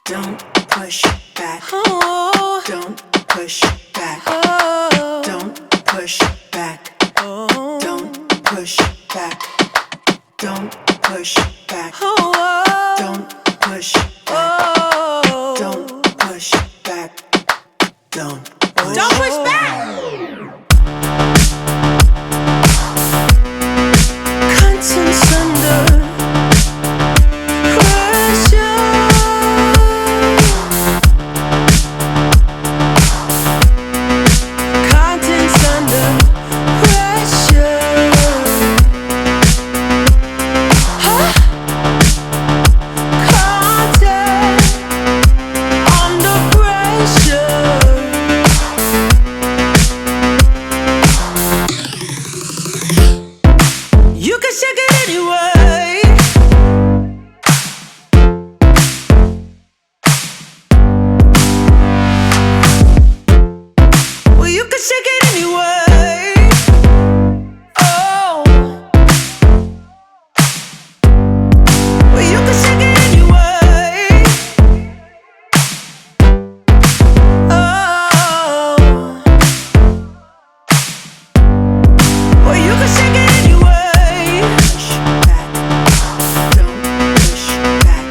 Don't push back. Oh. Don't push back. Oh. Don't push back. Oh. Don't push back. Don't push back. Oh. Don't push back. Oh. Don't push back. Don't push back. Contents under pressure. Contents under pressure. Huh? Content under pressure. You can shake it anyway. Well, you can shake it anyway. Oh. Well, you can shake it anyway. Oh. Well, you can shake it anyway. Push back. Don't push back.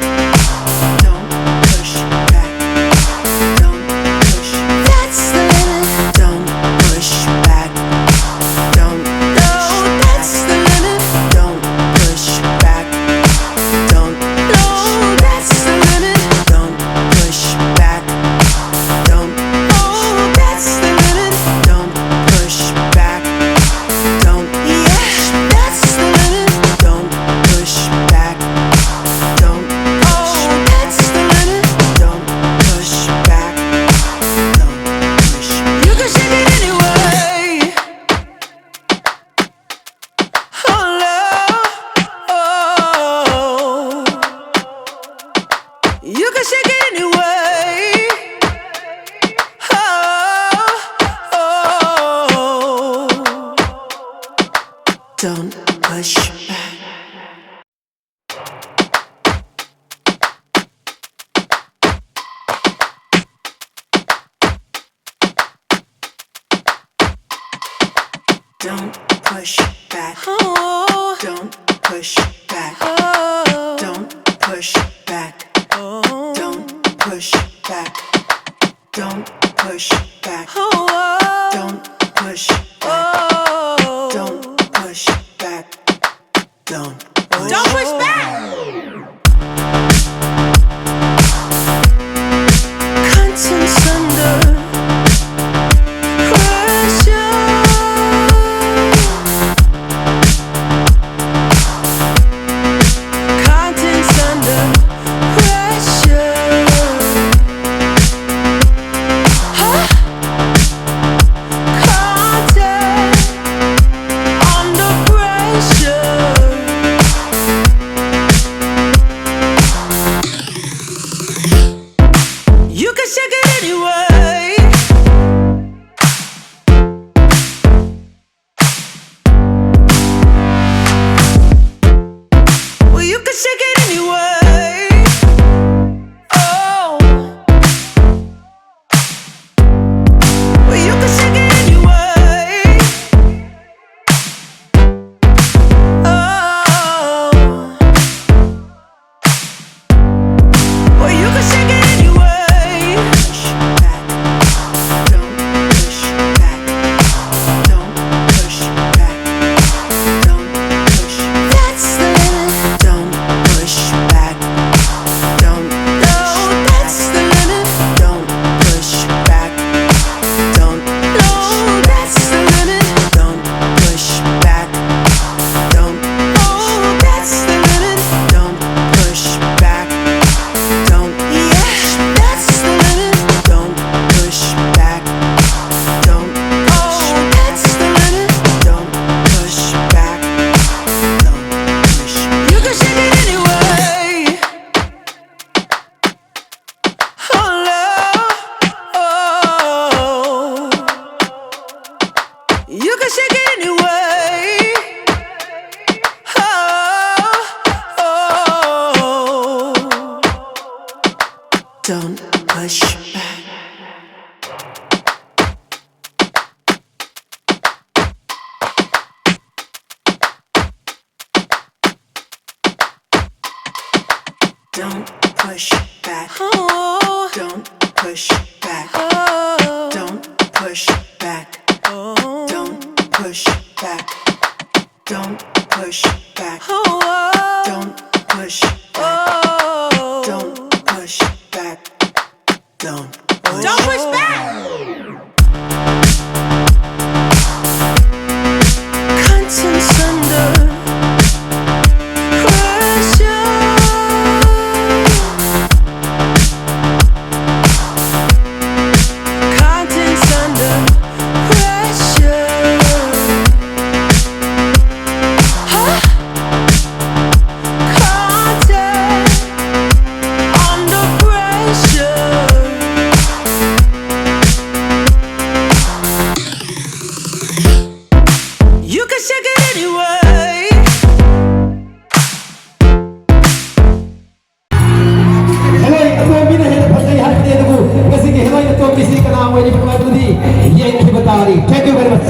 Don't push back. Don't push. That's the limit. Don't push back. Don't. No, that's the limit. Don't push back. Don't. No, that's the limit. Don't push back. Don't. Oh, that's the limit. Don't push back. Don't. Yeah, that's the limit. Don't push back. Don't. Oh, that's the limit. Don't push back. Don't push. You can shake it anyway. Oh, love. Oh. You can shake it anyway. Oh. Don't push back. Don't push back. Oh. Don't push back. Oh. Don't push back. Oh. Don't push back. Don't push back. Oh. Don't push back. Oh. Don't push back. Don't push back. Contents under pressure. Contents under Don't push back. Oh. Don't push back. Oh. Don't push back. Oh. Don't push back. Don't push back. Oh. Don't push back. Oh. Don't push back. Don't push back. Contents under pressure. Contents under pressure. Huh? Content under pressure. You can shake it anyway. Hello, ito ang binahirap sa ihalip din ako. Kasi hello, ito ang bisik na ang wali pagkakabudi. Yan ang hibatari. Thank you very much.